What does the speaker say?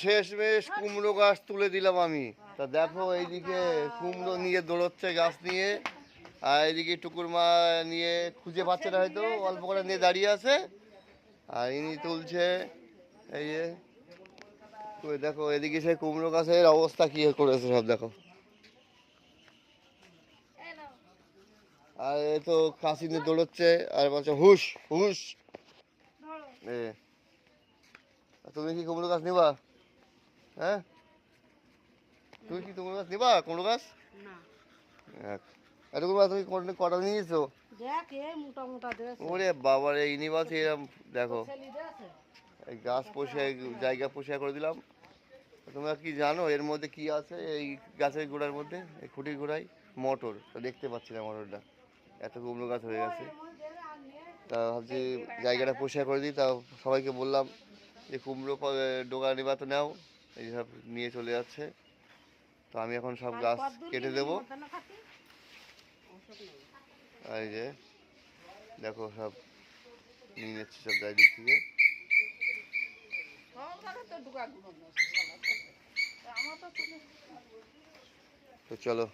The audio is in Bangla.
শেষমেশ কুমড়ো গাছ তুলে দিলাম আমি। তা দেখো এইদিকে কুমড়ো নিয়ে দৌড়চ্ছে গাছ নিয়ে, আর এইদিকে টুকুর মা নিয়ে খুঁজে পাচ্ছে না, হয়তো অল্প করে নিয়ে দাঁড়িয়ে আছে, আর ইনি তুলছে। এই যে দেখো এদিকে সে কুমড়ো গাছের অবস্থা কি করেছে সব দেখো। আর এ তো কাশি নিয়ে দৌড়চ্ছে আর বলছে হুশ হুশ। তুমি কি কুমড়ো গাছ নিবা? হ্যাঁ, তুমি কি কুমড়ো গাছ নিবা? কুমড়ো গাছ এতগুলো তুমি কটা নিয়েছো? ওরে বাবা রে, ইউনিভার্সিটি এরকম দেখো এই গাছ পোষে জায়গা পোষা করে দিলাম। তোমরা কি জানো এর মধ্যে কি আছে? এই গাছের গোড়ার মধ্যে, এই খুঁটির গোড়ায় মটর। তো দেখতে পাচ্ছি না মটরটা, এত কুমড়ো গাছ হয়ে গেছে। তা ভাবছি জায়গাটা পরিষ্কার করে দিই। তা সবাইকে বললাম যে কুমড়ো ডোকা নিবা তো নাও, এই সব নিয়ে চলে যাচ্ছে। তো আমি এখন সব গাছ কেটে দেবো। এই যে দেখো সব নিয়ে যাচ্ছে সব চারিদিক থেকে। তো চলো।